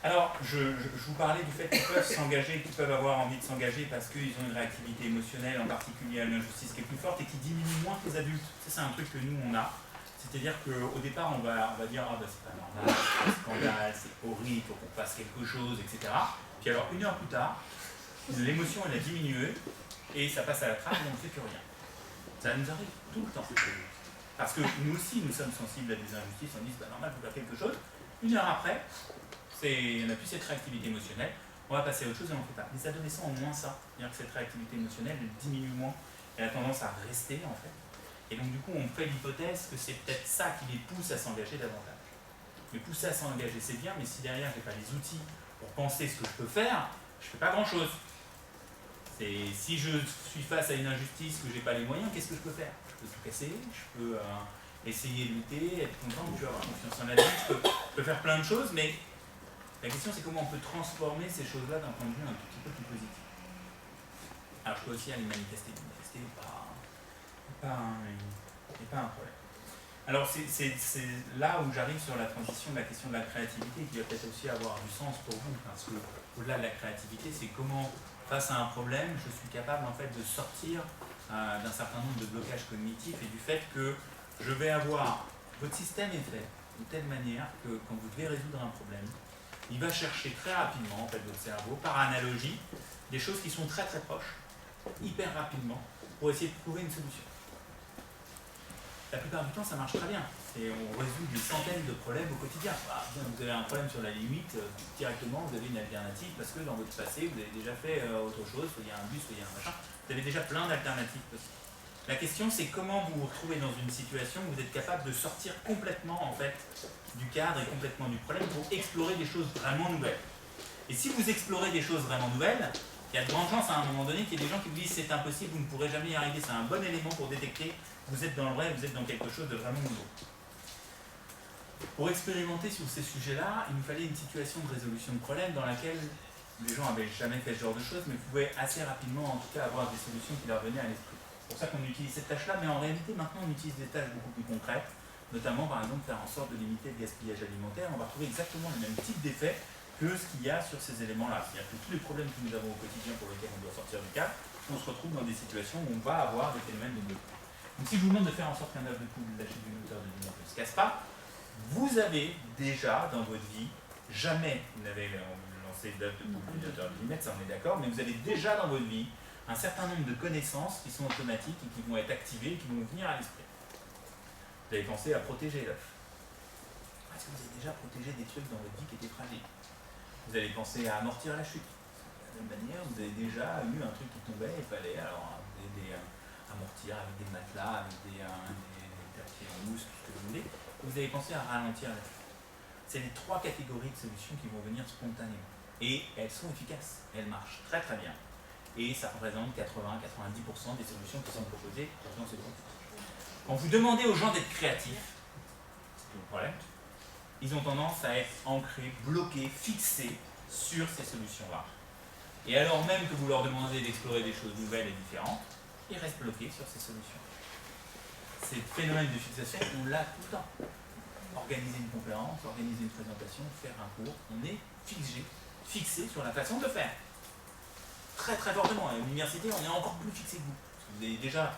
Alors, je vous parlais du fait qu'ils peuvent s'engager, qu'ils peuvent avoir envie de s'engager parce qu'ils ont une réactivité émotionnelle, en particulier à l'injustice qui est plus forte et qui diminue moins que les adultes. Ça, c'est un truc que nous, on a. C'est-à-dire qu'au départ, on va dire « Ah, bah, c'est pas normal, c'est un scandale, c'est horrible, il faut qu'on fasse quelque chose, etc. » Puis alors, une heure plus tard, l'émotion, elle a diminué et ça passe à la trappe et on ne fait plus rien. Ça nous arrive tout le temps. Parce que nous aussi, nous sommes sensibles à des injustices, on dit « C'est pas normal, il faut faire quelque chose. » Une heure après, on n'a plus cette réactivité émotionnelle, on va passer à autre chose et on ne fait pas. Les adolescents ont moins ça, c'est-à-dire que cette réactivité émotionnelle elle diminue moins, elle a tendance à rester en fait. Et donc du coup on fait l'hypothèse que c'est peut-être ça qui les pousse à s'engager davantage. Les pousser à s'engager c'est bien, mais si derrière j'ai pas les outils pour penser ce que je peux faire, je fais pas grand-chose. Si je suis face à une injustice, que j'ai pas les moyens, qu'est-ce que je peux faire? Je peux tout casser, je peux essayer de lutter, être content, je peux avoir confiance en la vie, je peux faire plein de choses, mais la question c'est comment on peut transformer ces choses-là d'un point de vue un tout petit peu plus positif. Alors je peux aussi aller manifester n'est pas un problème. Alors c'est là où j'arrive sur la transition de la question de la créativité qui va peut-être aussi avoir du sens pour vous, parce que au-delà de la créativité, c'est comment face à un problème, je suis capable en fait de sortir d'un certain nombre de blocages cognitifs et du fait que je vais avoir, votre système est fait de telle manière que quand vous devez résoudre un problème, il va chercher très rapidement, en fait, votre cerveau, par analogie, des choses qui sont très très proches, hyper rapidement, pour essayer de trouver une solution. La plupart du temps, ça marche très bien. Et on résout des centaines de problèmes au quotidien. Vous avez un problème sur la limite, directement, vous avez une alternative, parce que dans votre passé, vous avez déjà fait autre chose, soit il y a un bus, soit il y a un machin. Vous avez déjà plein d'alternatives possibles. La question, c'est comment vous vous retrouvez dans une situation où vous êtes capable de sortir complètement, en fait, du cadre et complètement du problème pour explorer des choses vraiment nouvelles. Et si vous explorez des choses vraiment nouvelles, il y a de grandes chances à un moment donné qu'il y ait des gens qui vous disent c'est impossible, vous ne pourrez jamais y arriver. C'est un bon élément pour détecter que vous êtes dans le vrai, vous êtes dans quelque chose de vraiment nouveau. Pour expérimenter sur ces sujets-là, il nous fallait une situation de résolution de problème dans laquelle les gens n'avaient jamais fait ce genre de choses, mais pouvaient assez rapidement, en tout cas, avoir des solutions qui leur venaient à l'esprit. C'est pour ça qu'on utilise cette tâche-là, mais en réalité, maintenant, on utilise des tâches beaucoup plus concrètes, notamment, par exemple, faire en sorte de limiter le gaspillage alimentaire. On va retrouver exactement le même type d'effet que ce qu'il y a sur ces éléments-là. C'est-à-dire que tous les problèmes que nous avons au quotidien pour lesquels on doit sortir du cadre, on se retrouve dans des situations où on va avoir des phénomènes de bloc. Donc si je vous demande de faire en sorte qu'un œuf de poule lâché d'une hauteur de 10 mètres ne se casse pas, vous avez déjà dans votre vie, jamais vous n'avez lancé d'œuf de poule d'une hauteur de 10 mètres, ça on est d'accord, mais vous avez déjà dans votre vie un certain nombre de connaissances qui sont automatiques et qui vont être activées et qui vont venir à l'esprit. Vous avez pensé à protéger l'œuf. Est-ce que vous avez déjà protégé des trucs dans votre vie qui étaient fragiles? Vous allez penser à amortir la chute. De la même manière, vous avez déjà eu un truc qui tombait, il fallait alors amortir avec des matelas, avec des papiers en mousse, tout ce que vous voulez. Vous avez pensé à ralentir la chute. C'est les trois catégories de solutions qui vont venir spontanément. Et elles sont efficaces, elles marchent très très bien. Et ça représente 80-90% des solutions qui sont proposées dans ce groupe. Quand vous demandez aux gens d'être créatifs, c'est tout le problème, ils ont tendance à être ancrés, bloqués, fixés sur ces solutions-là. Et alors même que vous leur demandez d'explorer des choses nouvelles et différentes, ils restent bloqués sur ces solutions. Ces phénomènes de fixation, on l'a tout le temps. Organiser une conférence, organiser une présentation, faire un cours, on est fixé sur la façon de faire. Très très fortement. À l'université, on est encore plus fixé que vous. Parce que vous avez déjà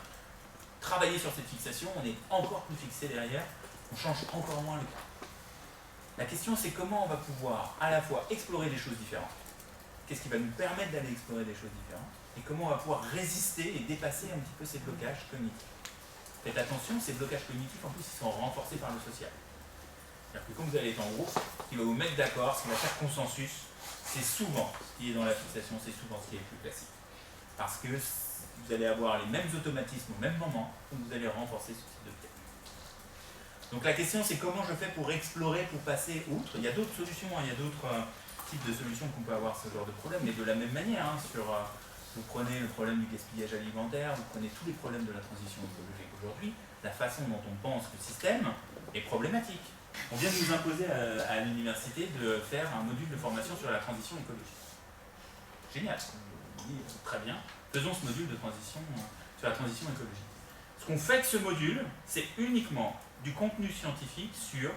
travaillé sur cette fixation, on est encore plus fixé derrière, on change encore moins le cas. La question, c'est comment on va pouvoir à la fois explorer des choses différentes, qu'est-ce qui va nous permettre d'aller explorer des choses différentes, et comment on va pouvoir résister et dépasser un petit peu ces blocages cognitifs. Faites attention, ces blocages cognitifs, en plus, ils sont renforcés par le social. C'est-à-dire que quand vous allez être en groupe, ce qui va vous mettre d'accord, ce qui va faire consensus, c'est souvent ce qui est dans la fixation, c'est souvent ce qui est le plus classique. Parce que vous allez avoir les mêmes automatismes au même moment, donc vous allez renforcer ce type de piège. Donc la question, c'est comment je fais pour explorer, pour passer outre. Il y a d'autres solutions, il y a d'autres types de solutions qu'on peut avoir ce genre de problème, mais de la même manière, vous prenez le problème du gaspillage alimentaire, vous prenez tous les problèmes de la transition écologique aujourd'hui, la façon dont on pense le système est problématique. On vient de nous imposer à l'université de faire un module de formation sur la transition écologique. Génial, on dit très bien, faisons ce module de transition sur la transition écologique. Ce qu'on fait de ce module, c'est uniquement du contenu scientifique sur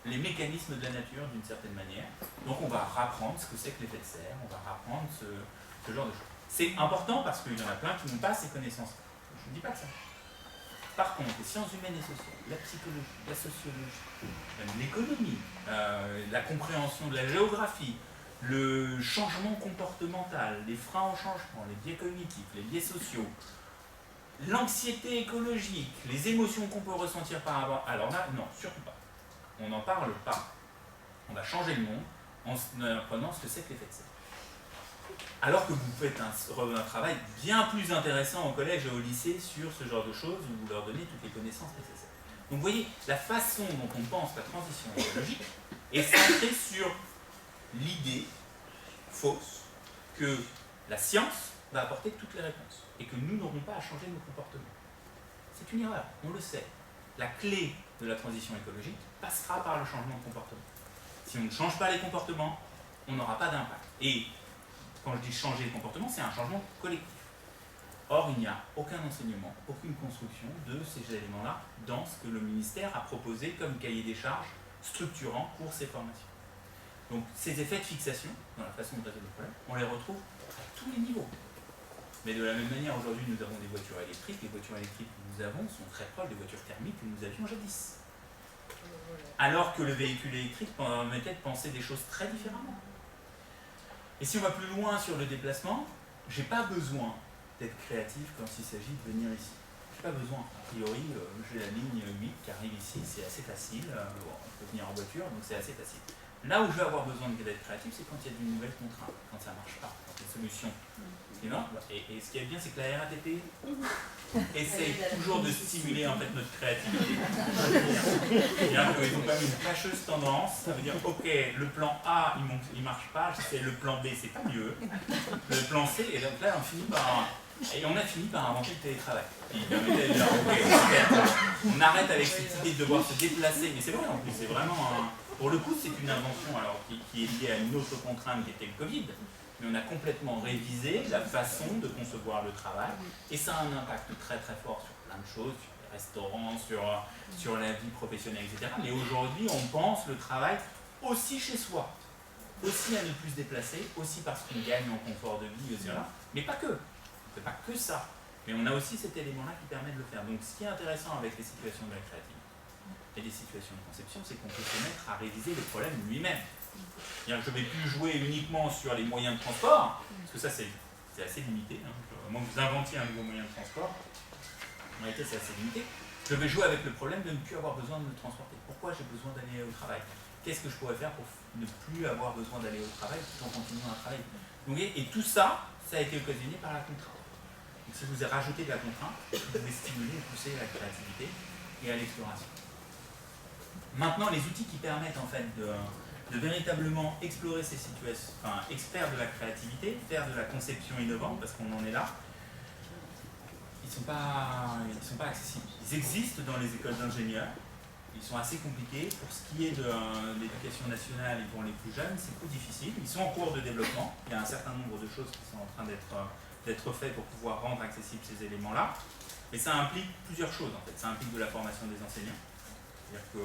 les mécanismes de la nature d'une certaine manière. Donc on va rapprendre ce que c'est que l'effet de serre, on va rapprendre ce genre de choses. C'est important parce qu'il y en a plein qui n'ont pas ces connaissances. Je ne dis pas que ça. Par contre, les sciences humaines et sociales, la psychologie, la sociologie, même l'économie, la compréhension de la géographie, le changement comportemental, les freins au changement, les biais cognitifs, les biais sociaux, l'anxiété écologique, les émotions qu'on peut ressentir par rapport... Alors là, non, surtout pas. On n'en parle pas. On va changer le monde en apprenant ce que c'est que l'effet de serre. Alors que vous faites un travail bien plus intéressant au collège et au lycée sur ce genre de choses où vous leur donnez toutes les connaissances nécessaires. Donc vous voyez, la façon dont on pense la transition écologique est centrée sur l'idée fausse que la science va apporter toutes les réponses et que nous n'aurons pas à changer nos comportements. C'est une erreur, on le sait. La clé de la transition écologique passera par le changement de comportement. Si on ne change pas les comportements, on n'aura pas d'impact. Et quand je dis changer le comportement, c'est un changement collectif. Or, il n'y a aucun enseignement, aucune construction de ces éléments-là dans ce que le ministère a proposé comme cahier des charges structurant pour ces formations. Donc, ces effets de fixation, dans la façon de résoudre le problème, on les retrouve à tous les niveaux. Mais de la même manière, aujourd'hui, nous avons des voitures électriques. Les voitures électriques que nous avons sont très proches des voitures thermiques que nous avions jadis. Alors que le véhicule électrique permettait de penser des choses très différemment. Et si on va plus loin sur le déplacement, je n'ai pas besoin d'être créatif quand il s'agit de venir ici. Je n'ai pas besoin. A priori, j'ai la ligne 8 qui arrive ici, c'est assez facile. On peut venir en voiture, donc c'est assez facile. Là où je vais avoir besoin d'être créatif, c'est quand il y a de nouvelles contraintes, quand ça ne marche pas, quand les solutions. Et ce qui est bien, c'est que la RATP essaye toujours de stimuler en fait notre créativité. C'est-à-dire qu'ils ont pas mis une fâcheuse tendance, ça veut dire ok, le plan A il marche pas, c'est le plan B c'est pas mieux, le plan C, et donc là on a fini par inventer le télétravail. Il permettait de dire ok, on arrête avec cette idée de devoir se déplacer, mais c'est vrai en plus, c'est vraiment pour le coup c'est une invention alors qui est liée à une autre contrainte qui était le Covid. Mais on a complètement révisé la façon de concevoir le travail et ça a un impact très très fort sur plein de choses, sur les restaurants, sur la vie professionnelle, etc. Mais aujourd'hui, on pense le travail aussi chez soi, aussi à ne plus se déplacer, aussi parce qu'on gagne en confort de vie, etc. Mais pas que. On ne fait pas que ça. Mais on a aussi cet élément-là qui permet de le faire. Donc ce qui est intéressant avec les situations de la créativité et les situations de conception, c'est qu'on peut se mettre à réviser le problème lui-même. Je ne vais plus jouer uniquement sur les moyens de transport, parce que ça c'est assez limité, à moins que vous inventiez un nouveau moyen de transport, en réalité c'est assez limité. Je vais jouer avec le problème de ne plus avoir besoin de me transporter. Pourquoi j'ai besoin d'aller au travail? Qu'est-ce que je pourrais faire pour ne plus avoir besoin d'aller au travail tout en continuant à travailler? Donc, et tout ça, ça a été occasionné par la contrainte. Donc si vous rajoutez de la contrainte, vous pouvez stimuler et pousser à la créativité et à l'exploration. Maintenant, les outils qui permettent en fait de véritablement explorer ces situations, faire de la créativité, faire de la conception innovante, parce qu'on en est là, ils ne sont pas accessibles. Ils existent dans les écoles d'ingénieurs, ils sont assez compliqués. Pour ce qui est de l'éducation nationale et pour les plus jeunes, c'est plus difficile. Ils sont en cours de développement, il y a un certain nombre de choses qui sont en train d'être faites pour pouvoir rendre accessibles ces éléments-là, mais ça implique plusieurs choses en fait. Ça implique de la formation des enseignants, c'est-à-dire que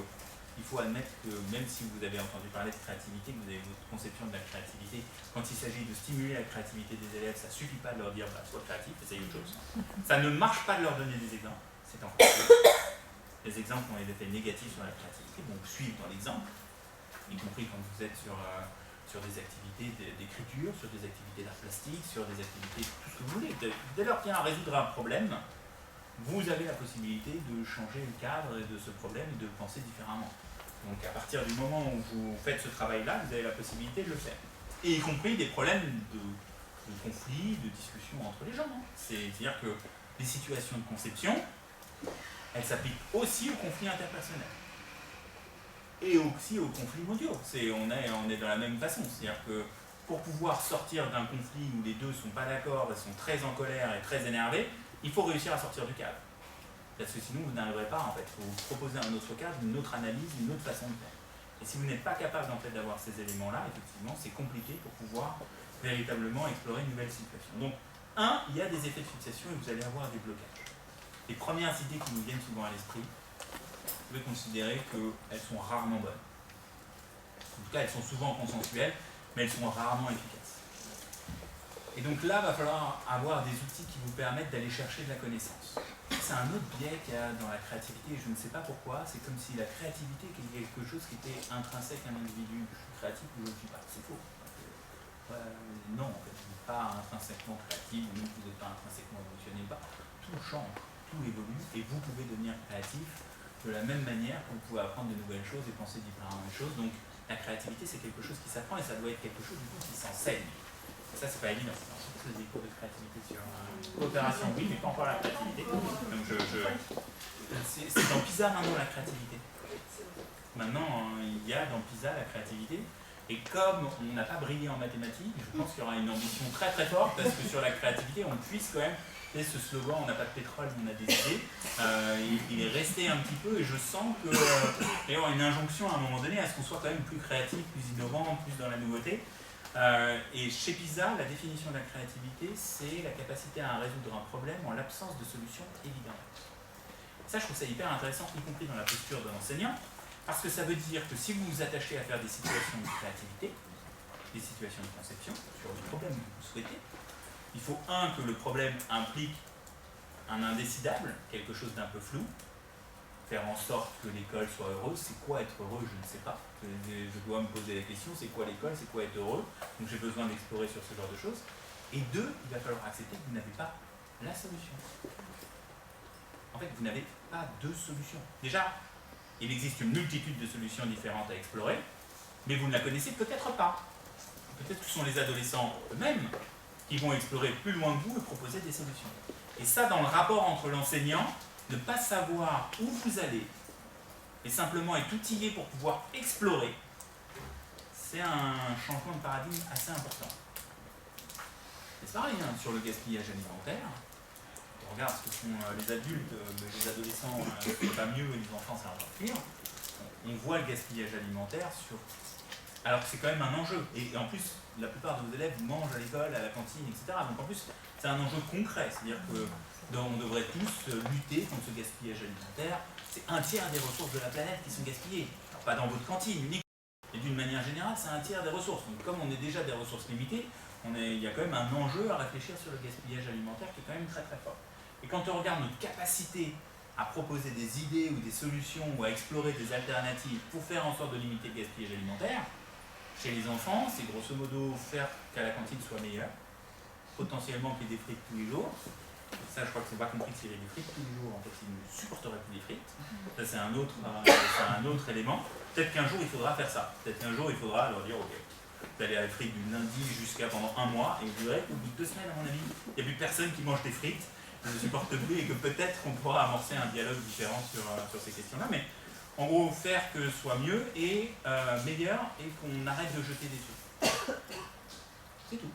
il faut admettre que même si vous avez entendu parler de créativité, que vous avez votre conception de la créativité, quand il s'agit de stimuler la créativité des élèves, ça ne suffit pas de leur dire sois créatif, essaye autre chose. Ça ne marche pas de leur donner des exemples, c'est encore plus. Les exemples ont des effets négatifs sur la créativité, donc suivre dans l'exemple, y compris quand vous êtes sur des activités d'écriture, sur des activités d'art plastique, sur des activités, tout ce que vous voulez. Dès lors qu'il y a à résoudre un problème, vous avez la possibilité de changer le cadre de ce problème et de penser différemment. Donc à partir du moment où vous faites ce travail-là, vous avez la possibilité de le faire. Et y compris des problèmes de conflits, de discussions entre les gens. C'est-à-dire que les situations de conception, elles s'appliquent aussi aux conflits interpersonnels. Et aussi aux conflits mondiaux. On est dans la même façon. C'est-à-dire que pour pouvoir sortir d'un conflit où les deux ne sont pas d'accord, et sont très en colère et très énervés, il faut réussir à sortir du cadre. Parce que sinon, vous n'arriverez pas, en fait. Il faut vous proposer un autre cadre, une autre analyse, une autre façon de faire. Et si vous n'êtes pas capable, en fait, d'avoir ces éléments-là, effectivement, c'est compliqué pour pouvoir véritablement explorer une nouvelle situation. Donc, il y a des effets de fixation et vous allez avoir des blocages. Les premières idées qui nous viennent souvent à l'esprit, vous pouvez considérer qu'elles sont rarement bonnes. En tout cas, elles sont souvent consensuelles, mais elles sont rarement efficaces. Et donc là, il va falloir avoir des outils qui vous permettent d'aller chercher de la connaissance. C'est un autre biais qu'il y a dans la créativité, et je ne sais pas pourquoi, c'est comme si la créativité était quelque chose qui était intrinsèque à un individu. Je suis créatif ou je ne le suis pas, c'est faux. Non, en fait, vous n'êtes pas intrinsèquement créatif, ou même vous n'êtes pas intrinsèquement émotionnel, pas. Tout change, tout évolue, et vous pouvez devenir créatif de la même manière que vous pouvez apprendre de nouvelles choses et penser différemment les choses. Donc la créativité, c'est quelque chose qui s'apprend, et ça doit être quelque chose du coup qui s'enseigne. Ça, c'est pas évident. C'est des cours de créativité sur coopération, oui, mais pas encore la créativité. Donc c'est dans PISA maintenant la créativité. Maintenant, il y a dans PISA la créativité. Et comme on n'a pas brillé en mathématiques, je pense qu'il y aura une ambition très très forte parce que sur la créativité, on puisse quand même, et ce slogan, on n'a pas de pétrole, on a des idées, il est resté un petit peu et je sens qu'il y aura une injonction à un moment donné à ce qu'on soit quand même plus créatif, plus innovant, plus dans la nouveauté. Et chez PISA, la définition de la créativité, c'est la capacité à résoudre un problème en l'absence de solution évidente. Ça, je trouve ça hyper intéressant, y compris dans la posture de l'enseignant, parce que ça veut dire que si vous vous attachez à faire des situations de créativité, des situations de conception sur le problème que vous souhaitez, il faut, que le problème implique un indécidable, quelque chose d'un peu flou, faire en sorte que l'école soit heureuse. C'est quoi être heureux? Je ne sais pas. Je dois me poser la question, c'est quoi l'école? C'est quoi être heureux? Donc j'ai besoin d'explorer sur ce genre de choses. Et deux, il va falloir accepter que vous n'avez pas la solution. En fait, vous n'avez pas de solution. Déjà, il existe une multitude de solutions différentes à explorer, mais vous ne la connaissez peut-être pas. Peut-être que ce sont les adolescents eux-mêmes qui vont explorer plus loin que vous et proposer des solutions. Et ça, dans le rapport entre l'enseignant, ne pas savoir où vous allez et simplement être outillé pour pouvoir explorer, c'est un changement de paradigme assez important. Et c'est pareil, hein, sur le gaspillage alimentaire, on regarde ce que font les adultes, les adolescents, c'est pas mieux, et les enfants, c'est encore pire. On voit le gaspillage alimentaire sur... Alors que c'est quand même un enjeu. Et en plus, la plupart de vos élèves mangent à l'école, à la cantine, etc. Donc en plus, c'est un enjeu concret. C'est-à-dire qu'on devrait tous lutter contre ce gaspillage alimentaire. C'est un tiers des ressources de la planète qui sont gaspillées. Alors, pas dans votre cantine uniquement, mais d'une manière générale, c'est un tiers des ressources. Donc comme on est déjà des ressources limitées, il y a quand même un enjeu à réfléchir sur le gaspillage alimentaire qui est quand même très très fort. Et quand on regarde notre capacité à proposer des idées ou des solutions ou à explorer des alternatives pour faire en sorte de limiter le gaspillage alimentaire, chez les enfants, c'est grosso modo faire qu'à la cantine soit meilleure, potentiellement qu'il y ait des frites tous les jours. Ça, je crois que c'est pas compris que s'il y avait des frites tous les jours, en fait, ils ne supporteraient plus des frites. Ça, c'est un autre élément. Peut-être qu'un jour, il faudra faire ça. Peut-être qu'un jour, il faudra leur dire, ok, vous allez à la frite du lundi jusqu'à pendant un mois, et vous verrez qu'au bout de 2 semaines, à mon avis, il n'y a plus personne qui mange des frites, qui ne supporte plus, et que peut-être qu'on pourra amorcer un dialogue différent sur ces questions-là. Mais en gros, faire que ce soit mieux et meilleur, et qu'on arrête de jeter des trucs. C'est tout.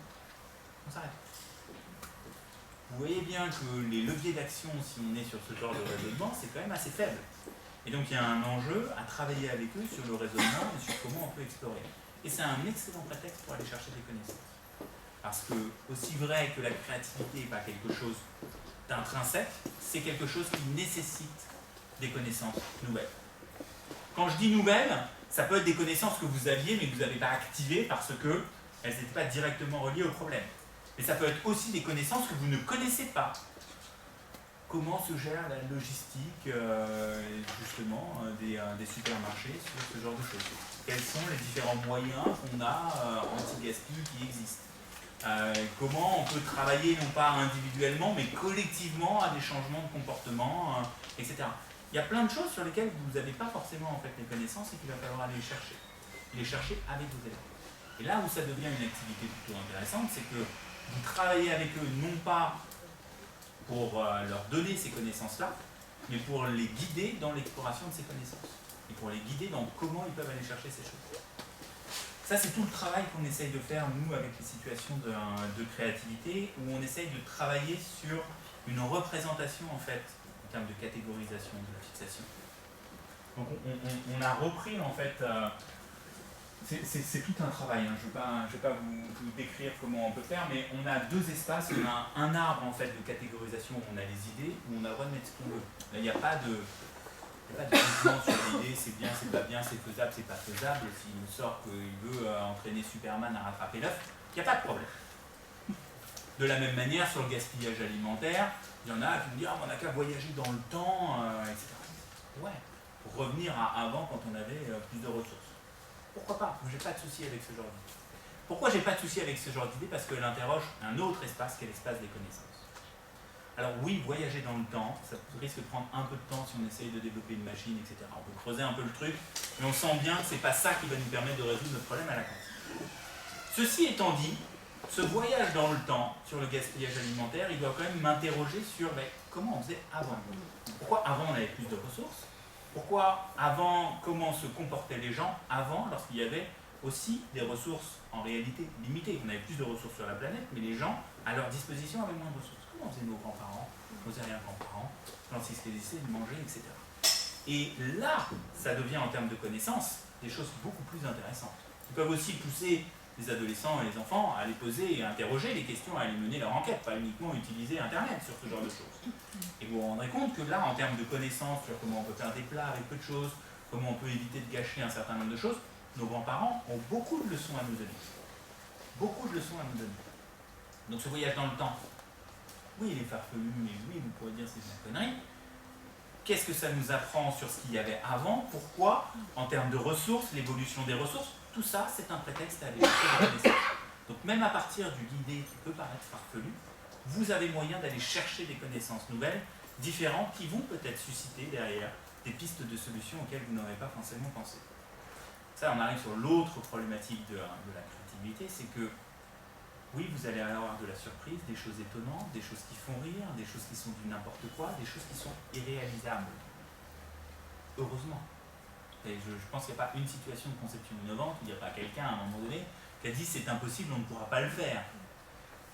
On s'arrête. Vous voyez bien que les leviers d'action, si on est sur ce genre de raisonnement, c'est quand même assez faible. Et donc il y a un enjeu à travailler avec eux sur le raisonnement et sur comment on peut explorer. Et c'est un excellent prétexte pour aller chercher des connaissances. Parce que, aussi vrai que la créativité n'est pas quelque chose d'intrinsèque, c'est quelque chose qui nécessite des connaissances nouvelles. Quand je dis nouvelles, ça peut être des connaissances que vous aviez mais que vous n'avez pas activées parce qu'elles n'étaient pas directement reliées au problème. Mais ça peut être aussi des connaissances que vous ne connaissez pas. Comment se gère la logistique justement des supermarchés sur ce genre de choses? Quels sont les différents moyens qu'on a anti-gaspi qui existent? Comment on peut travailler non pas individuellement mais collectivement à des changements de comportement, etc. Il y a plein de choses sur lesquelles vous n'avez pas forcément en fait, les connaissances et qu'il va falloir aller les chercher. Et les chercher avec vos élèves. Et là où ça devient une activité plutôt intéressante, c'est que vous travaillez avec eux non pas pour leur donner ces connaissances-là, mais pour les guider dans l'exploration de ces connaissances. Et pour les guider dans comment ils peuvent aller chercher ces choses. Ça, c'est tout le travail qu'on essaye de faire, nous, avec les situations de créativité, où on essaye de travailler sur une représentation, en fait, en termes de catégorisation, de la fixation. Donc, on a repris, en fait, c'est tout un travail, hein. Je ne vais pas vous décrire comment on peut faire, mais on a 2 espaces. On a un arbre en fait, de catégorisation où on a les idées, où on a le droit de mettre ce qu'on veut. Là, il n'y a pas pas de jugement sur l'idée, c'est bien, c'est pas bien, c'est faisable, c'est pas faisable. S'il nous sort qu'il veut entraîner Superman à rattraper l'œuf, il n'y a pas de problème. De la même manière, sur le gaspillage alimentaire, il y en a qui vont dire ah, on n'a qu'à voyager dans le temps, etc. Ouais, pour revenir à avant quand on avait plus de ressources. Pourquoi pas? J'ai pas de souci avec ce genre d'idée. Pourquoi j'ai pas de souci avec ce genre d'idée? Parce qu'elle interroge un autre espace qui est l'espace des connaissances. Alors oui, voyager dans le temps, ça risque de prendre un peu de temps si on essaye de développer une machine, etc. On peut creuser un peu le truc, mais on sent bien que c'est pas ça qui va nous permettre de résoudre notre problème à la quantité. Ceci étant dit, ce voyage dans le temps sur le gaspillage alimentaire, il doit quand même m'interroger sur comment on faisait avant. Pourquoi avant on avait plus de ressources? Pourquoi avant, comment se comportaient les gens avant, lorsqu'il y avait aussi des ressources en réalité limitées? On avait plus de ressources sur la planète, mais les gens, à leur disposition, avaient moins de ressources. Comment faisaient nos grands-parents, nos arrière-grands-parents, quand ils se laissaient de manger, etc. Et là, ça devient en termes de connaissances des choses beaucoup plus intéressantes. Ils peuvent aussi pousser les adolescents et les enfants à les poser et à interroger les questions, à aller mener leur enquête, pas uniquement utiliser Internet sur ce genre de choses. Et vous vous rendrez compte que là, en termes de connaissances sur comment on peut faire des plats avec peu de choses, comment on peut éviter de gâcher un certain nombre de choses, nos grands-parents ont beaucoup de leçons à nous donner. Beaucoup de leçons à nous donner. Donc ce voyage dans le temps, oui, il est farfelu, mais oui, vous pourrez dire c'est une connerie. Qu'est-ce que ça nous apprend sur ce qu'il y avait avant? Pourquoi, en termes de ressources, l'évolution des ressources, tout ça, c'est un prétexte à aller chercher des connaissances. Donc même à partir d'une idée qui peut paraître farfelue, vous avez moyen d'aller chercher des connaissances nouvelles, différentes, qui vont peut-être susciter derrière des pistes de solutions auxquelles vous n'aurez pas forcément pensé. Ça, on arrive sur l'autre problématique de la créativité, c'est que oui, vous allez avoir de la surprise, des choses étonnantes, des choses qui font rire, des choses qui sont du n'importe quoi, des choses qui sont irréalisables. Heureusement. Et je pense qu'il n'y a pas une situation de conception innovante où il n'y a pas quelqu'un à un moment donné qui a dit c'est impossible, on ne pourra pas le faire.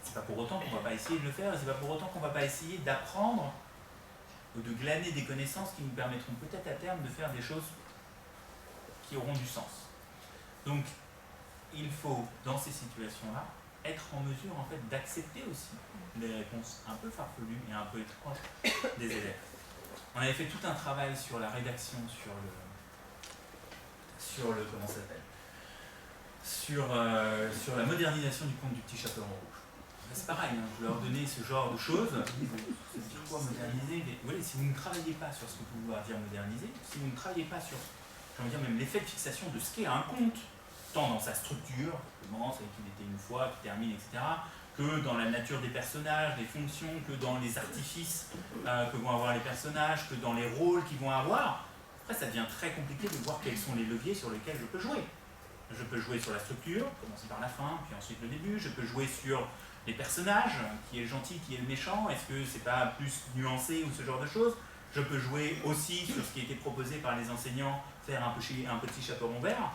C'est pas pour autant qu'on ne va pas essayer de le faire, et c'est pas pour autant qu'on ne va pas essayer d'apprendre ou de glaner des connaissances qui nous permettront peut-être à terme de faire des choses qui auront du sens. Donc, il faut, dans ces situations-là, être en mesure en fait d'accepter aussi les réponses un peu farfelues et un peu étranges des élèves. On avait fait tout un travail sur la rédaction, sur comment ça s'appelle, sur la modernisation du conte du petit chaperon rouge. C'est pareil, hein, je leur donnais ce genre de choses. C'est dire quoi moderniser? Vous voyez, si vous ne travaillez pas sur ce que vous voulez dire moderniser, si vous ne travaillez pas sur, j'ai envie de dire même l'effet de fixation de ce qu'est un conte, tant dans sa structure, comment c'est qu'il était une fois, qui termine, etc., que dans la nature des personnages, des fonctions, que dans les artifices que vont avoir les personnages, que dans les rôles qu'ils vont avoir. Après, ça devient très compliqué de voir quels sont les leviers sur lesquels je peux jouer. Je peux jouer sur la structure, commencer par la fin, puis ensuite le début. Je peux jouer sur les personnages, qui est le gentil, qui est le méchant. Est-ce que c'est pas plus nuancé ou ce genre de choses? Je peux jouer aussi sur ce qui a été proposé par les enseignants, faire un petit chaperon vert,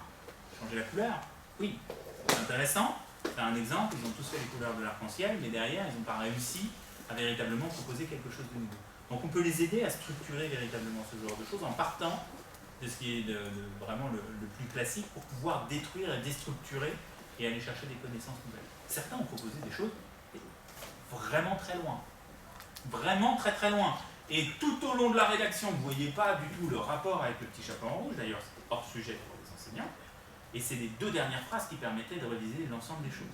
changer la couleur. Oui, c'est intéressant. C'est un exemple, ils ont tous fait les couleurs de l'arc-en-ciel, mais derrière, ils n'ont pas réussi à véritablement proposer quelque chose de nouveau. Donc on peut les aider à structurer véritablement ce genre de choses en partant de ce qui est vraiment le plus classique pour pouvoir détruire et déstructurer et aller chercher des connaissances nouvelles. Certains ont proposé des choses vraiment très loin. Vraiment très très loin. Et tout au long de la rédaction, vous ne voyez pas du tout le rapport avec le petit chaperon rouge, d'ailleurs c'est hors sujet pour les enseignants. Et c'est les deux dernières phrases qui permettaient de réviser l'ensemble des choses.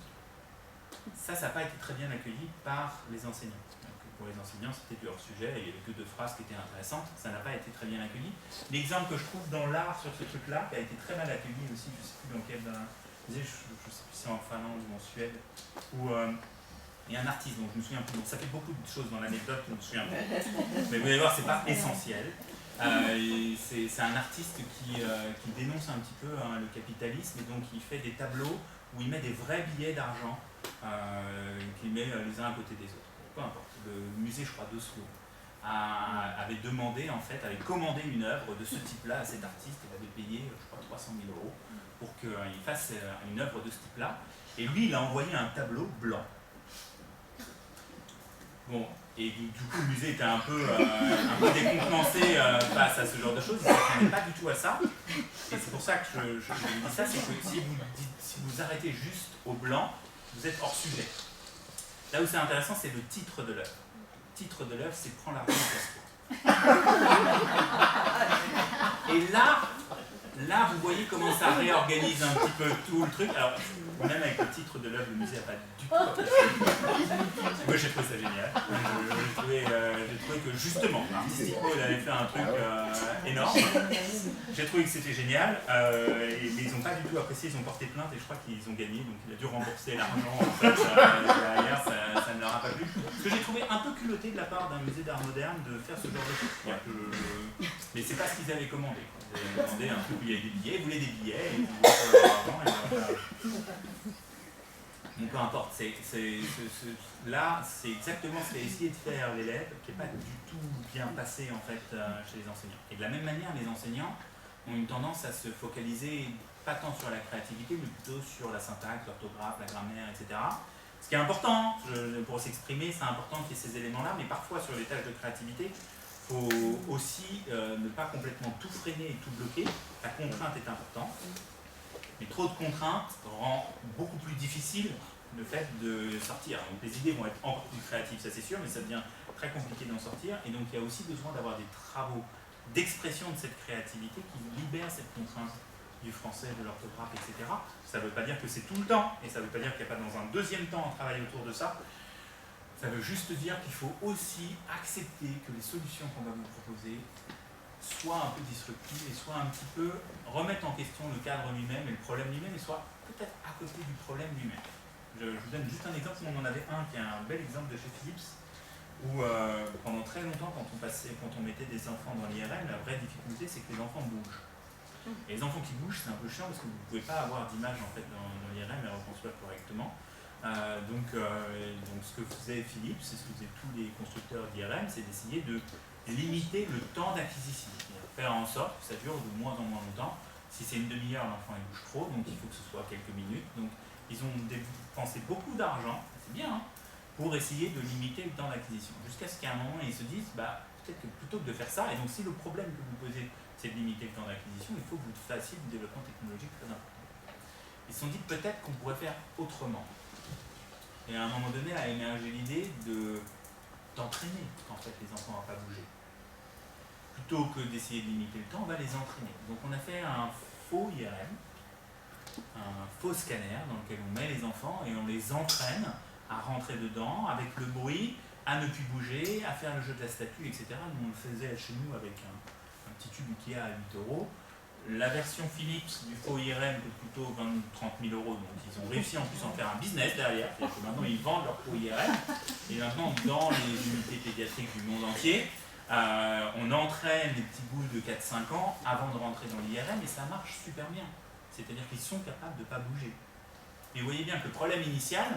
Ça n'a pas été très bien accueilli par les enseignants. Donc, pour les enseignants, c'était du hors-sujet, il n'y avait que deux phrases qui étaient intéressantes, ça n'a pas été très bien accueilli. L'exemple que je trouve dans l'art sur ce truc-là, qui a été très mal accueilli aussi, je ne sais plus dans quel, je ne sais plus si c'est en Finlande ou en Suède, où il y a un artiste, donc je me souviens plus, donc ça fait beaucoup de choses dans l'anecdote, je me souviens plus. Mais vous allez voir, c'est pas essentiel. C'est un artiste qui dénonce un petit peu le capitalisme et donc il fait des tableaux où il met des vrais billets d'argent qu'il met les uns à côté des autres. Peu importe. Le musée, je crois, d'Oslo avait demandé, en fait, avait commandé une œuvre de ce type-là à cet artiste. Il avait payé, je crois, 300 000 € pour qu'il fasse une œuvre de ce type-là. Et lui, il a envoyé un tableau blanc. Bon, et du coup, le musée était un peu décontenancé face à ce genre de choses. Il ne s'attendait pas du tout à ça. Et c'est pour ça que je vous dis ça, c'est que si vous arrêtez juste au blanc, vous êtes hors sujet. Là où c'est intéressant, c'est le titre de l'œuvre. Le titre de l'œuvre, c'est « Prends l'argent et casse-toi ». Et là, vous voyez comment ça réorganise un petit peu tout le truc. Alors, même avec le titre de l'œuvre, le musée n'a pas du tout apprécié. Moi, j'ai trouvé ça génial. J'ai trouvé que justement, artistiquement, il avait fait un truc énorme. J'ai trouvé que c'était génial, mais ils n'ont pas du tout apprécié. Ils ont porté plainte et je crois qu'ils ont gagné. Donc, il a dû rembourser l'argent. En fait, derrière, ça ne leur a pas plu. Ce que j'ai trouvé un peu culotté de la part d'un musée d'art moderne de faire ce genre de choses. Mais c'est pas ce qu'ils avaient commandé. Ils avaient demandé un truc où il y avait des billets, ils voulaient des billets, et ils voulaient leur argent, donc peu importe, là c'est exactement ce qu'a essayé de faire l'élève, qui n'est pas du tout bien passé en fait chez les enseignants. Et de la même manière, les enseignants ont une tendance à se focaliser pas tant sur la créativité, mais plutôt sur la syntaxe, l'orthographe, la grammaire, etc. Ce qui est important, pour s'exprimer, c'est important qu'il y ait ces éléments-là, mais parfois sur les tâches de créativité, il faut aussi ne pas complètement tout freiner et tout bloquer. La contrainte est importante, mais trop de contraintes rend beaucoup plus difficile le fait de sortir. Donc les idées vont être encore plus créatives, ça c'est sûr, mais ça devient très compliqué d'en sortir. Et donc il y a aussi besoin d'avoir des travaux d'expression de cette créativité qui libèrent cette contrainte du français, de l'orthographe, etc. Ça ne veut pas dire que c'est tout le temps, et ça ne veut pas dire qu'il n'y a pas dans un deuxième temps un travail autour de ça. Ça veut juste dire qu'il faut aussi accepter que les solutions qu'on va vous proposer soient un peu disruptives et soient un petit peu remettre en question le cadre lui-même et le problème lui-même et soient peut-être à côté du problème lui-même. Je vous donne juste un exemple, on en avait un qui est un bel exemple de chez Philips, où pendant très longtemps, quand on mettait des enfants dans l'IRM, la vraie difficulté c'est que les enfants bougent. Et les enfants qui bougent, c'est un peu chiant parce que vous ne pouvez pas avoir d'image en fait, dans l'IRM et reconstruire correctement. Donc ce que faisait Philips, c'est ce que faisaient tous les constructeurs d'IRM, c'est d'essayer de limiter le temps d'acquisition. Faire en sorte que ça dure de moins en moins longtemps. Si c'est une demi-heure, l'enfant il bouge trop, donc il faut que ce soit quelques minutes. Donc ils ont dépensé beaucoup d'argent, c'est bien, hein, pour essayer de limiter le temps d'acquisition. Jusqu'à ce qu'à un moment ils se disent, peut-être que plutôt que de faire ça, et donc si le problème que vous posez c'est de limiter le temps d'acquisition, il faut que vous fassiez du développement technologique très important. Ils se sont dit peut-être qu'on pourrait faire autrement. Et à un moment donné a émergé l'idée d'entraîner en fait les enfants à ne pas bouger. Plutôt que d'essayer de limiter le temps, on va les entraîner. Donc on a fait un faux IRM, un faux scanner dans lequel on met les enfants et on les entraîne à rentrer dedans avec le bruit, à ne plus bouger, à faire le jeu de la statue, etc. Nous on le faisait chez nous avec un petit tube Ikea à 8 €. La version Philips du faux IRM coûte plutôt 20 000 ou 30 000 €, donc ils ont réussi en plus à en faire un business derrière. C'est-à-dire que maintenant ils vendent leur faux IRM, et maintenant dans les unités pédiatriques du monde entier, on entraîne les petits bouts de 4-5 ans avant de rentrer dans l'IRM et ça marche super bien. C'est-à-dire qu'ils sont capables de ne pas bouger. Et vous voyez bien que le problème initial,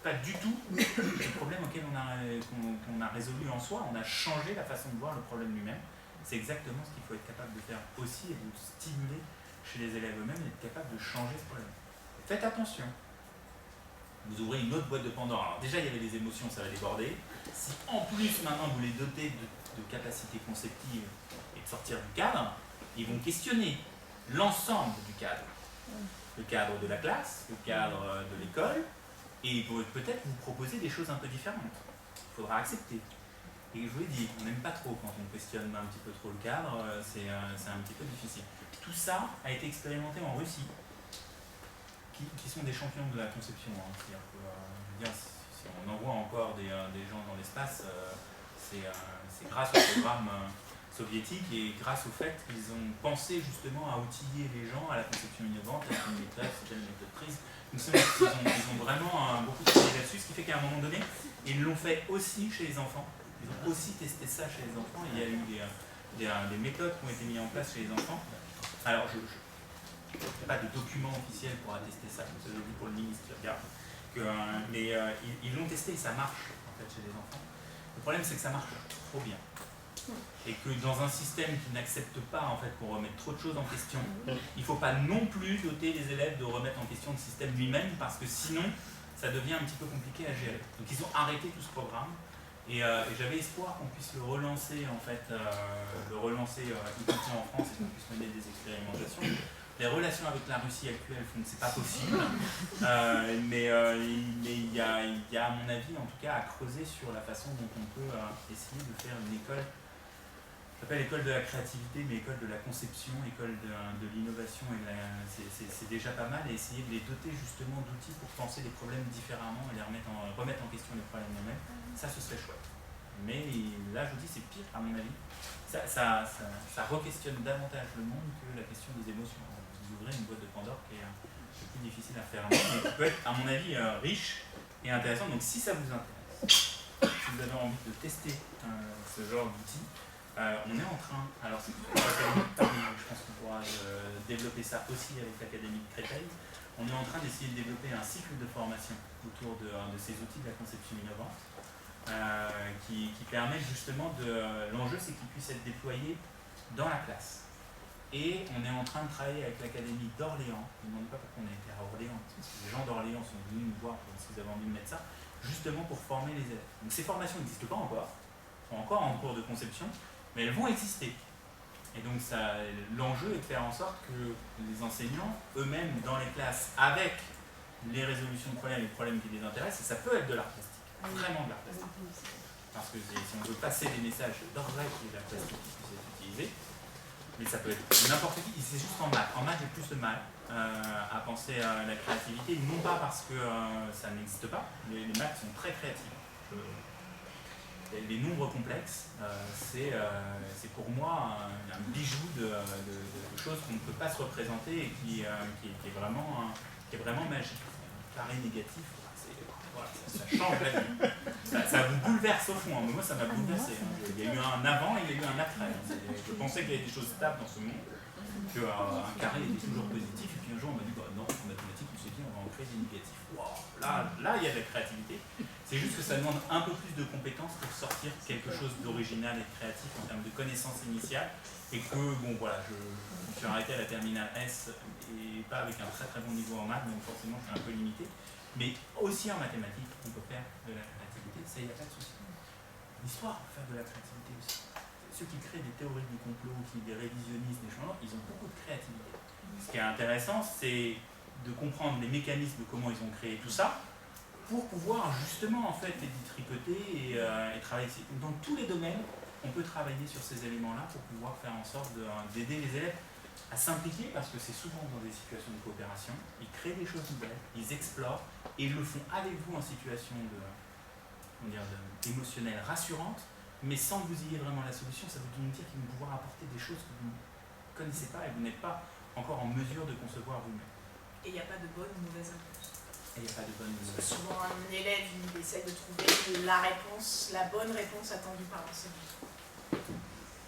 pas du tout le problème auquel on a résolu en soi, on a changé la façon de voir le problème lui-même. C'est exactement ce qu'il faut être capable de faire aussi et de stimuler chez les élèves eux-mêmes et être capable de changer ce problème. Faites attention. Vous ouvrez une autre boîte de Pandore. Alors déjà, il y avait des émotions, ça va déborder. Si en plus, maintenant, vous les dotez de capacités conceptives et de sortir du cadre, ils vont questionner l'ensemble du cadre. Le cadre de la classe, le cadre de l'école, et ils vont peut-être vous proposer des choses un peu différentes. Il faudra accepter. Et je vous l'ai dit, on n'aime pas trop quand on questionne un petit peu trop le cadre, c'est un petit peu difficile. Tout ça a été expérimenté en Russie, qui sont des champions de la conception. Hein. C'est-à-dire que, je veux dire, si on envoie encore des gens dans l'espace, c'est grâce au programme soviétique et grâce au fait qu'ils ont pensé justement à outiller les gens à la conception innovante, avec une méthode, c'était une méthode prise. Donc ils ont vraiment beaucoup travaillé là-dessus, ce qui fait qu'à un moment donné, ils l'ont fait aussi chez les enfants. Ils ont aussi testé ça chez les enfants. Il y a eu des méthodes qui ont été mises en place chez les enfants. Alors, il n'y a pas de document officiel pour attester ça, comme ça je le dis pour le ministre qui regarde. Mais ils l'ont testé et ça marche en fait, chez les enfants. Le problème, c'est que ça marche trop bien. Et que dans un système qui n'accepte pas en fait, qu'on remette trop de choses en question, il ne faut pas non plus doter les élèves de remettre en question le système lui-même, parce que sinon, ça devient un petit peu compliqué à gérer. Donc ils ont arrêté tout ce programme. Et j'avais espoir qu'on puisse le relancer, en fait, y compris en France, et qu'on puisse mener des expérimentations. Les relations avec la Russie actuelle font que c'est pas possible, mais il y a, à mon avis, en tout cas, à creuser sur la façon dont on peut essayer de faire une école j'appelle école de la créativité, mais école de la conception, école de l'innovation, c'est déjà pas mal, et essayer de les doter justement d'outils pour penser les problèmes différemment et les remettre en question les problèmes eux-mêmes, ça ce serait chouette. Mais là je vous dis c'est pire à mon avis, ça re-questionne davantage le monde que la question des émotions. Vous ouvrez une boîte de Pandore qui est plus difficile à faire, mais qui peut être à mon avis riche et intéressant. Donc si ça vous intéresse, si vous avez envie de tester ce genre d'outils, on est en train, alors c'est pour l'Académie de Paris, je pense qu'on pourra développer ça aussi avec l'Académie de Créteil. On est en train d'essayer de développer un cycle de formation autour de ces outils de la conception innovante qui permettent justement l'enjeu c'est qu'ils puissent être déployés dans la classe. Et on est en train de travailler avec l'Académie d'Orléans, je ne me demande pas pourquoi on a été à Orléans, parce que les gens d'Orléans sont venus nous voir si vous avez envie de mettre ça, justement pour former les élèves. Donc ces formations n'existent pas encore, sont encore en cours de conception, mais elles vont exister. Et donc l'enjeu est de faire en sorte que les enseignants, eux-mêmes, dans les classes, avec les résolutions de problèmes et les problèmes qui les intéressent, et ça peut être de l'art plastique, vraiment de l'art plastique. Parce que si on veut passer des messages, j'adorerais qu'il y ait de l'art plastique qui puisse être utilisé, mais ça peut être n'importe qui, c'est juste en maths. En maths, j'ai plus de mal à penser à la créativité, non pas parce que ça n'existe pas, les maths sont très créatifs. Les nombres complexes, c'est pour moi un bijou de choses qu'on ne peut pas se représenter et qui est vraiment magique. Carré négatif, voilà, ça change la vie. Ça vous bouleverse au fond, hein. Moi ça m'a bouleversé. Hein. Il y a eu un avant et il y a eu un après. Je pensais qu'il y avait des choses stables dans ce monde, qu'un carré était toujours positif, et puis un jour on m'a dit bah, non, en mathématiques, on s'est dit on va en créer des négatifs. Wow, là il y a de la créativité. C'est juste que ça demande un peu plus de compétences pour sortir quelque chose d'original et de créatif en termes de connaissances initiales. Et que, bon voilà, je me suis arrêté à la terminale S et pas avec un très très bon niveau en maths, donc forcément je suis un peu limité. Mais aussi en mathématiques, on peut faire de la créativité, ça il n'y a pas de souci. L'histoire peut faire de la créativité aussi. Ceux qui créent des théories du complot, des révisionnistes, des changements, ils ont beaucoup de créativité. Ce qui est intéressant, c'est de comprendre les mécanismes de comment ils ont créé tout ça, pour pouvoir justement en fait les détricoter et travailler. Dans tous les domaines, on peut travailler sur ces éléments-là pour pouvoir faire en sorte d'aider les élèves à s'impliquer, parce que c'est souvent dans des situations de coopération, ils créent des choses nouvelles, ils explorent, et ils le font avec vous en situation émotionnelle rassurante, mais sans que vous ayez vraiment la solution. Ça veut dire qu'ils vont pouvoir apporter des choses que vous ne connaissez pas et vous n'êtes pas encore en mesure de concevoir vous-même. Et il n'y a pas de bonne ou mauvaise réponse. Et il n'y a pas de bonne ou mauvaise réponse. Souvent un élève il essaie de trouver la bonne réponse attendue par l'enseignant.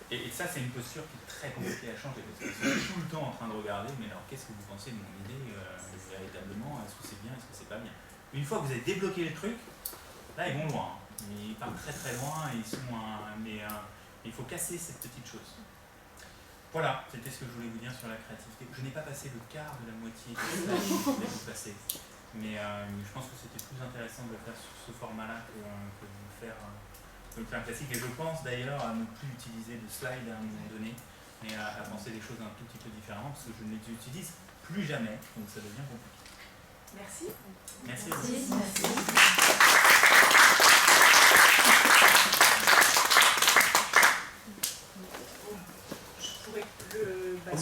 Et ça, c'est une posture qui est très compliquée à changer, parce qu'ils sont tout le temps en train de regarder, mais alors qu'est-ce que vous pensez de mon idée véritablement, est-ce que c'est bien, est-ce que c'est pas bien. Une fois que vous avez débloqué le truc, là ils vont loin, ils partent très très loin, et mais il faut casser cette petite chose. Voilà, c'était ce que je voulais vous dire sur la créativité. Je n'ai pas passé le quart de la moitié de ce que je voulais vous passer, mais je pense que c'était plus intéressant de le faire sur ce format-là que de le faire classique, et je pense d'ailleurs à ne plus utiliser de slides à un moment donné, mais à penser des choses un tout petit peu différemment, parce que je ne les utilise plus jamais, donc ça devient compliqué. Merci. Merci.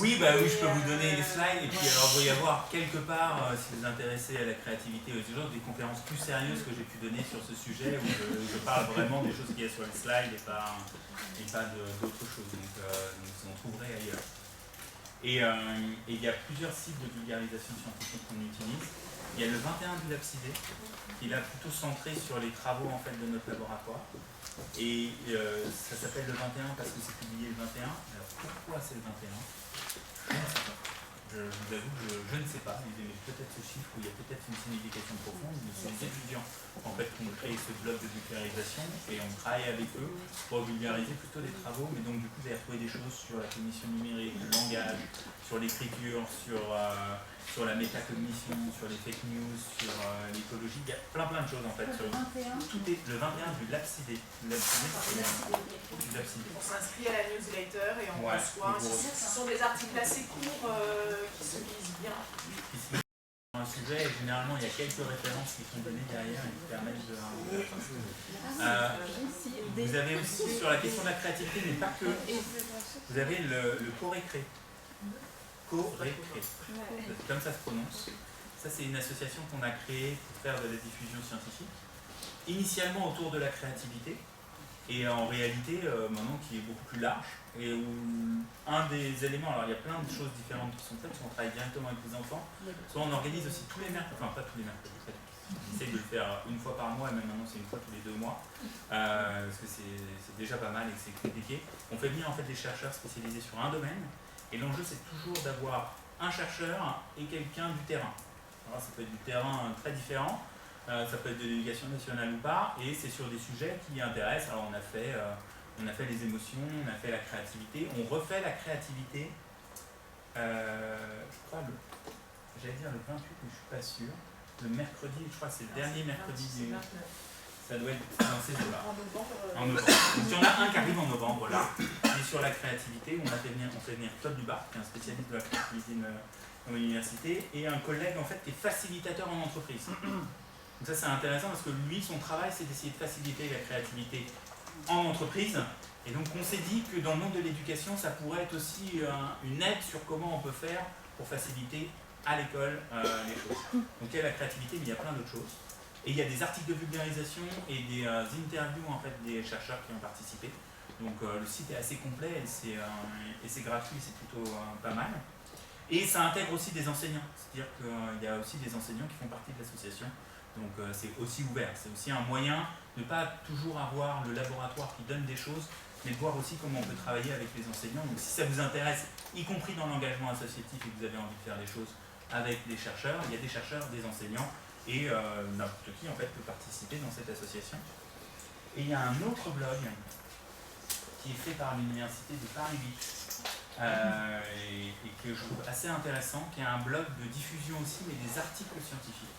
Oui, je peux vous donner les slides, et puis alors il doit y avoir quelque part, si vous vous intéressez à la créativité ou toujours des conférences plus sérieuses que j'ai pu donner sur ce sujet, où je parle vraiment des choses qu'il y a sur les slides et pas d'autres choses, donc vous en trouverez ailleurs. Et il y a plusieurs sites de vulgarisation scientifique qu'on utilise. Il y a le 21 du Lapsidé, qui est là plutôt centré sur les travaux en fait de notre laboratoire. Et ça s'appelle le 21 parce que c'est publié le 21. Alors pourquoi c'est le 21 ? Je ne sais pas. Je vous avoue que je ne sais pas. Il y a peut-être ce chiffre où il y a peut-être une signification profonde, mais c'est les étudiants en fait qui ont créé ce blog de vulgarisation et on travaille avec eux pour vulgariser plutôt les travaux. Mais donc du coup vous allez retrouver des choses sur la cognition numérique, le langage, sur l'écriture, sur la métacognition, sur les fake news, sur l'écologie. Il y a plein de choses en fait. Tout est le 21 du Lapsidé. On s'inscrit à la newsletter et on reçoit. Ce sont des articles assez courts qui se lisent bien. Un sujet, et généralement il y a quelques références qui sont données derrière et qui permettent de. Vous avez aussi, sur la question de la créativité, mais pas que, vous avez le co-récré. Co-récré. Comme ça se prononce. Ça, c'est une association qu'on a créée pour faire de la diffusion scientifique, initialement autour de la créativité, et en réalité, maintenant, qui est beaucoup plus large, et où un des éléments, alors il y a plein de choses différentes qui sont faites, on travaille directement avec les enfants, soit on organise aussi tous les mercredis, enfin pas tous les mercredis, on essaye de le faire une fois par mois, et même maintenant c'est une fois tous les 2 mois, parce que c'est déjà pas mal et que c'est compliqué. On fait venir en fait des chercheurs spécialisés sur un domaine, et l'enjeu c'est toujours d'avoir un chercheur et quelqu'un du terrain. Alors ça peut être du terrain très différent, ça peut être de l'éducation nationale ou pas, et c'est sur des sujets qui intéressent. Alors on a fait les émotions, on a fait la créativité, on refait la créativité, je crois, j'allais dire le 28, mais je suis pas sûr, le mercredi, je crois que c'est le dernier mercredi du... Ça doit être dans ces jours-là. En novembre. Donc il y en a un qui arrive en novembre, là, qui est sur la créativité. On fait venir Claude Dubar, qui est un spécialiste de la créativité dans l'université, et un collègue en fait qui est facilitateur en entreprise. Donc ça c'est intéressant parce que lui, son travail, c'est d'essayer de faciliter la créativité en entreprise. Et donc on s'est dit que dans le monde de l'éducation, ça pourrait être aussi une aide sur comment on peut faire pour faciliter à l'école les choses. Donc il y a la créativité, mais il y a plein d'autres choses. Et il y a des articles de vulgarisation et des interviews en fait, des chercheurs qui ont participé. Donc le site est assez complet et c'est gratuit, c'est plutôt pas mal. Et ça intègre aussi des enseignants, c'est-à-dire qu'il y a aussi des enseignants qui font partie de l'association. Donc c'est aussi ouvert, c'est aussi un moyen de ne pas toujours avoir le laboratoire qui donne des choses, mais de voir aussi comment on peut travailler avec les enseignants. Donc si ça vous intéresse, y compris dans l'engagement associatif et que vous avez envie de faire des choses avec des chercheurs, il y a des chercheurs, des enseignants, et n'importe qui en fait peut participer dans cette association. Et il y a un autre blog qui est fait par l'université de Paris 8 et que je trouve assez intéressant, qui est un blog de diffusion aussi, mais des articles scientifiques.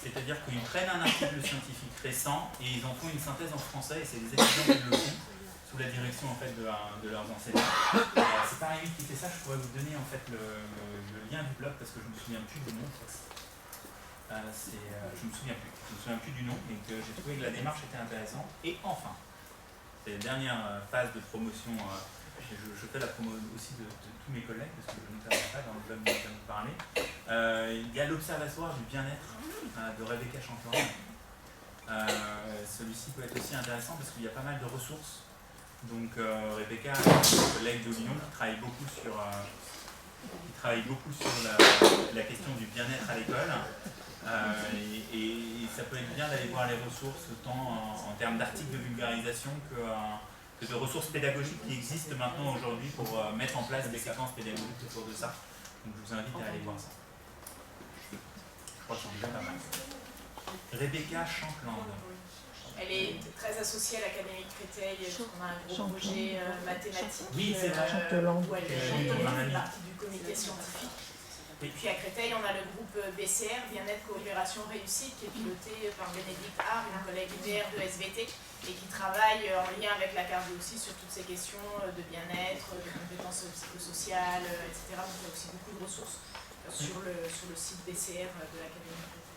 C'est-à-dire qu'ils prennent un article scientifique récent et ils en font une synthèse en français, et c'est des étudiants qui le font sous la direction en fait, de leurs enseignants. C'est Paris 8 qui fait ça, je pourrais vous donner en fait le lien du blog parce que je ne me souviens plus du nom. Je me souviens plus du nom, et que j'ai trouvé que la démarche était intéressante. Et enfin, c'est la dernière phase de promotion, je fais la promo aussi de tous mes collègues, parce que je ne travaille pas dans le blog dont je viens de vous parler. Il y a l'Observatoire du bien-être de Rebecca Champlain. Celui-ci peut être aussi intéressant parce qu'il y a pas mal de ressources. Donc Rebecca, un collègue de Lyon, qui travaille beaucoup sur la question du bien-être à l'école. Et ça peut être bien d'aller voir les ressources tant en termes d'articles de vulgarisation que de ressources pédagogiques qui existent maintenant aujourd'hui pour mettre en place des séquences pédagogiques autour de ça. Donc je vous invite à aller voir ça. Je crois que c'est déjà pas mal. Rebecca Champlain. Elle est très associée à l'Académie de Créteil, on a un gros projet mathématique oui, c'est vrai. Où elle fait partie du comité scientifique. Et puis à Créteil, on a le groupe BCR, Bien-être, Coopération, Réussite, qui est piloté par Bénédicte Hart, une collègue IDR de SVT, et qui travaille en lien avec la CARD aussi sur toutes ces questions de bien-être, de compétences psychosociales, etc. Donc il y a aussi beaucoup de ressources sur le site BCR de l'Académie de Créteil.